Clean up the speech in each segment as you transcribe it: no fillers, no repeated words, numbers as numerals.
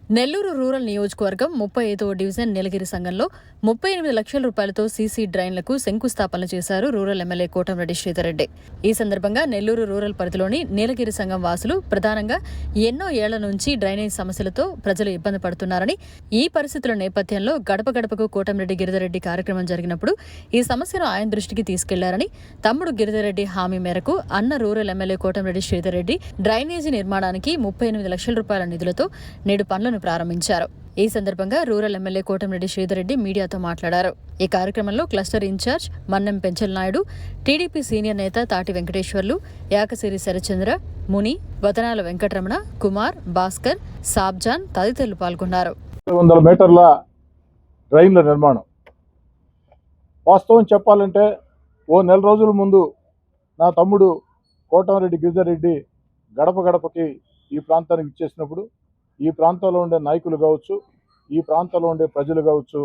Nellore rural నియోజకవర్గం 35వ division నీలగిరి సంఘంలో 38 లక్షల రూపాయలతో సీసీ డ్రైన్లకు శంకుస్థాపన చేశారు రూరల్ ఎమ్మెల్యే కోటంరెడ్డి శ్రీధర్రెడ్డి. ఈ సందర్భంగా నెల్లూరు రూరల్ పరిధిలోని నీలగిరి సంఘం వాసులు ప్రధానంగా ఎన్నో ఏళ్ల నుంచి డ్రైనేజ్ సమస్యలతో ప్రజలు ఇబ్బంది పడుతున్నారని, ఈ పరిస్థితుల నేపథ్యంలో గడప గడపకు కోటంరెడ్డి గిరిధర్రెడ్డి కార్యక్రమం జరిగినప్పుడు ఈ సమస్యను ఆయన దృష్టికి తీసుకెళ్లారని, తమ్ముడు గిరిధర్రెడ్డి హామీ మేరకు అన్న rural MLA Kotamreddy Sridhar Reddy drainage నిర్మాణానికి 38 లక్షల రూపాయల నిధులతో నేడు పనులను ప్రారంభించారు. ఈ సందర్భంగా రూరల్ ఎమ్మెల్యే కోటంరెడ్డి శ్రీధర్రెడ్డి మీడియాతో మాట్లాడారు. ఈ కార్యక్రమంలో cluster incharge Mannem Penchal Naidu, TDP senior నేత తాటి వెంకటేశ్వర్లు, యాకసిరి శరచంద్ర, ముని, వదనాల వెంకటరమణ, కుమార్, భాస్కర్, సాబ్జాన్ తదితరులు పాల్గొన్నారు. 100 మీటర్ల డ్రైన్ల నిర్మాణం వాస్తవం చెప్పాలంటే ఓ నెల రోజుల ముందు నా తమ్ముడు కోటంరెడ్డి గిరిధర్రెడ్డి గడప గడపకి ఈ ప్రాంతానికి ఇచ్చేసినప్పుడు ఈ ప్రాంతంలో ఉండే నాయకులు కావచ్చు, ఈ ప్రాంతంలో ఉండే ప్రజలు కావచ్చు,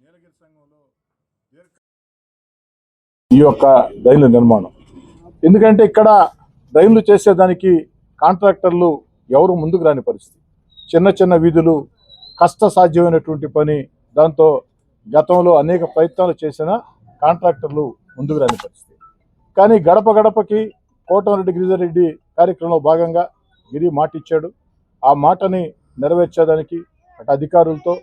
నీలగిరి సంఘంలో ఈ యొక్క డ్రైన్ల నిర్మాణం, ఎందుకంటే ఇక్కడ డ్రైన్లు చేసేదానికి కాంట్రాక్టర్లు ఎవరు ముందుకు రాని పరిస్థితి. చిన్న చిన్న వీధులు, కష్టసాధ్యమైనటువంటి పని. దాంతో గతంలో అనేక ప్రయత్నాలు చేసిన కాంట్రాక్టర్లు ముందుకు రాని పరిస్థితి. కానీ గడప గడపకి కోటంరెడ్డి గిరిధర్రెడ్డి కార్యక్రమంలో భాగంగా గిరి మాట ఇచ్చాడు. ఆ మాటని నెరవేర్చేదానికి అటు అధికారులతో,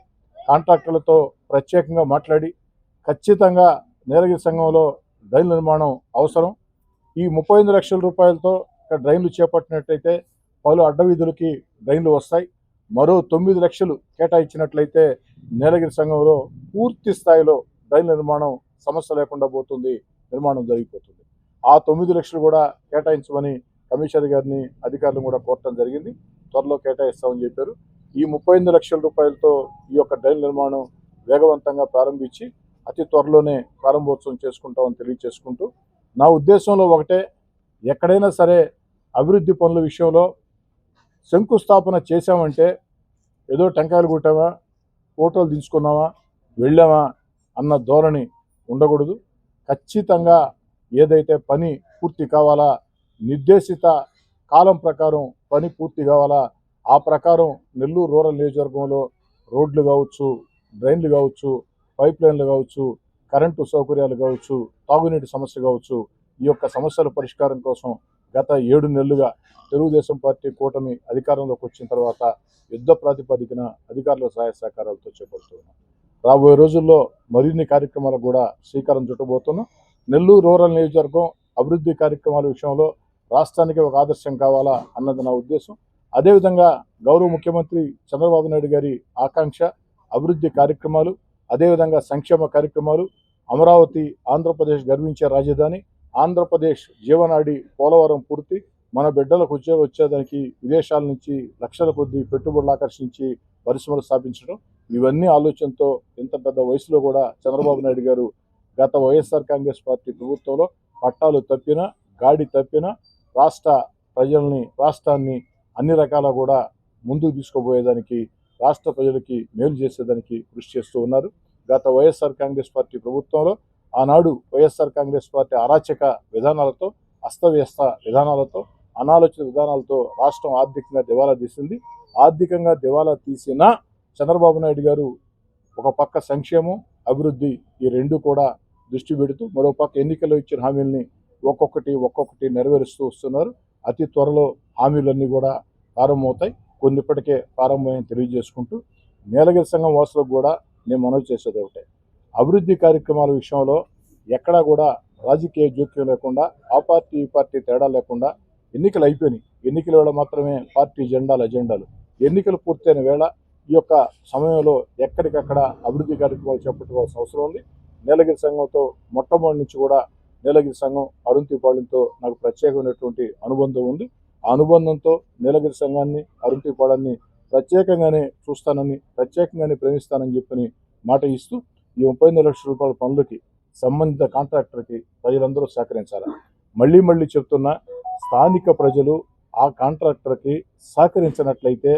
కాంట్రాక్టర్లతో ప్రత్యేకంగా మాట్లాడి ఖచ్చితంగా నీలగిరి సంఘంలో డ్రైన్ నిర్మాణం అవసరం. ఈ 38 లక్షల రూపాయలతో ఇక్కడ డ్రైన్లు చేపట్టినట్లయితే పలు అడ్డవీధులకి డ్రైన్లు వస్తాయి. మరో 9 లక్షలు కేటాయించినట్లయితే నీలగిరి సంఘంలో పూర్తి స్థాయిలో డ్రైన్ నిర్మాణం సమస్య లేకుండా పోతుంది, నిర్మాణం జరిగిపోతుంది. ఆ 9 లక్షలు కూడా కేటాయించమని కమిషనర్ గారిని, అధికారులను కూడా కోరటం జరిగింది. త్వరలో కేటాయిస్తామని చెప్పారు. ఈ 38 లక్షల రూపాయలతో ఈ యొక్క డ్రైన్ నిర్మాణం వేగవంతంగా ప్రారంభించి అతి త్వరలోనే ప్రారంభోత్సవం చేసుకుంటామని తెలియజేసుకుంటూ, నా ఉద్దేశంలో ఒకటే, ఎక్కడైనా సరే అభివృద్ధి పనుల విషయంలో శంకుస్థాపన చేశామంటే ఏదో టెంకాయలు కొట్టామా, ఫోటోలు తీసుకున్నామా, వెళ్ళామా అన్న ధోరణి ఉండకూడదు. ఖచ్చితంగా ఏదైతే పని పూర్తి కావాలా, నిర్దేశిత కాలం ప్రకారం పని పూర్తి కావాలా, ఆ ప్రకారం నెల్లూరు రూరల్ నియోజకవర్గంలో రోడ్లు కావచ్చు, డ్రైన్లు కావచ్చు, పైప్ లైన్లు కావచ్చు, కరెంటు సౌకర్యాలు కావచ్చు, తాగునీటి సమస్య కావచ్చు, ఈ యొక్క సమస్యల పరిష్కారం కోసం గత 7 నెలలుగా తెలుగుదేశం పార్టీ కూటమి అధికారంలోకి వచ్చిన తర్వాత యుద్ధ ప్రాతిపదికన అధికారుల సహాయ సహకారాలతో చేపడుతున్నాం. రాబోయే రోజుల్లో మరిన్ని కార్యక్రమాలకు కూడా శ్రీకారం చుట్టబోతున్నాం. నెల్లూరు రూరల్ నియోజకవర్గం అభివృద్ధి కార్యక్రమాల విషయంలో రాష్ట్రానికి ఒక ఆదర్శం కావాలా అన్నది నా ఉద్దేశం. అదేవిధంగా గౌరవ ముఖ్యమంత్రి చంద్రబాబు నాయుడు గారి ఆకాంక్ష అభివృద్ధి కార్యక్రమాలు, అదేవిధంగా సంక్షేమ కార్యక్రమాలు, అమరావతి ఆంధ్రప్రదేశ్ గర్వించే రాజధాని, ఆంధ్రప్రదేశ్ జీవనాడి పోలవరం పూర్తి, మన బిడ్డలకు ఉద్యోగం వచ్చేదానికి విదేశాల నుంచి లక్షల కొద్దీ పెట్టుబడులు ఆకర్షించి పరిశ్రమలు స్థాపించడం, ఇవన్నీ ఆలోచనతో ఇంత పెద్ద వయసులో కూడా చంద్రబాబు నాయుడు గారు గత వైఎస్ఆర్ కాంగ్రెస్ పార్టీ ప్రభుత్వంలో పట్టాలు తప్పినా, గాడి తప్పినా రాష్ట్ర ప్రజల్ని, రాష్ట్రాన్ని అన్ని రకాల కూడా ముందుకు తీసుకుపోయేదానికి, రాష్ట్ర ప్రజలకి మేలు చేసేదానికి కృషి చేస్తూ ఉన్నారు. గత వైఎస్ఆర్ కాంగ్రెస్ పార్టీ ప్రభుత్వంలో ఆనాడు వైఎస్ఆర్ కాంగ్రెస్ పార్టీ అరాచక విధానాలతో, అస్తవ్యస్త విధానాలతో, అనాలోచిత విధానాలతో రాష్ట్రం ఆర్థికంగా దివాలా తీసింది. ఆర్థికంగా దివాలా తీసిన చంద్రబాబు నాయుడు గారు ఒక పక్క సంక్షేమం, అభివృద్ధి ఈ రెండు కూడా దృష్టి పెడుతూ మరోపక్క ఎన్నికల్లో ఇచ్చిన హామీల్ని ఒక్కొక్కటి నెరవేరుస్తూ వస్తున్నారు. అతి త్వరలో హామీలన్నీ కూడా ప్రారంభమవుతాయి. కొన్ని ఇప్పటికే ప్రారంభమని తెలియజేసుకుంటూ, నీలగిరి సంఘం వాసులకు కూడా నేను మనవి చేసేది ఒకటే, అభివృద్ధి కార్యక్రమాల విషయంలో ఎక్కడా కూడా రాజకీయ జోక్యం లేకుండా, ఆ పార్టీ ఈ పార్టీ తేడా లేకుండా ఎన్నికలు అయిపోయినాయి. ఎన్నికల వేళ మాత్రమే పార్టీ అజెండాలు. ఎన్నికలు పూర్తయిన వేళ ఈ యొక్క సమయంలో ఎక్కడికక్కడ అభివృద్ధి కార్యక్రమాలు చేపట్టుకోవాల్సిన అవసరం ఉంది. నీలగిరి సంఘంతో మొట్టమొదటి నుంచి కూడా నీలగిరి సంఘం అరుంతిపాళెంతో నాకు ప్రత్యేకమైనటువంటి అనుబంధం ఉంది. ఆ అనుబంధంతో నీలగిరి సంఘాన్ని, అరుంతిపాళెన్ని ప్రత్యేకంగానే చూస్తానని, ప్రత్యేకంగానే ప్రేమిస్తానని చెప్పని మాట ఇస్తూ, ఈ 38 లక్షల రూపాయల పనులకి సంబంధిత కాంట్రాక్టర్కి ప్రజలందరూ సహకరించాలి. మళ్ళీ చెప్తున్నా, స్థానిక ప్రజలు ఆ కాంట్రాక్టర్కి సహకరించినట్లయితే,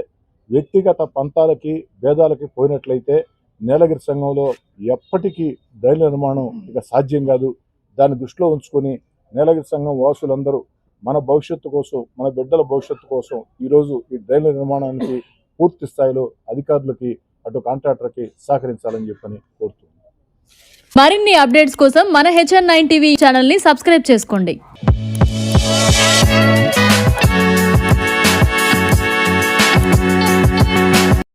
వ్యక్తిగత పంతాలకి, భేదాలకి పోయినట్లయితే నీలగిరి సంఘంలో ఎప్పటికీ డ్రైన్ల నిర్మాణం ఇక సాధ్యం కాదు. దాన్ని దృష్టిలో ఉంచుకొని నీలగిరి సంఘం వాసులందరూ మన భవిష్యత్తు కోసం, మన బిడ్డల భవిష్యత్తు కోసం ఈరోజు ఈ డ్రైన్ల నిర్మాణానికి పూర్తి స్థాయిలో అధికారులకి అటు కాంట్రాక్టర్కి సహకరించాలని చెప్పని కోరుతున్నాను. మరిన్ని అప్డేట్స్ కోసం మన HN9 టీవీ ఛానల్ని సబ్స్క్రైబ్ చేసుకోండి.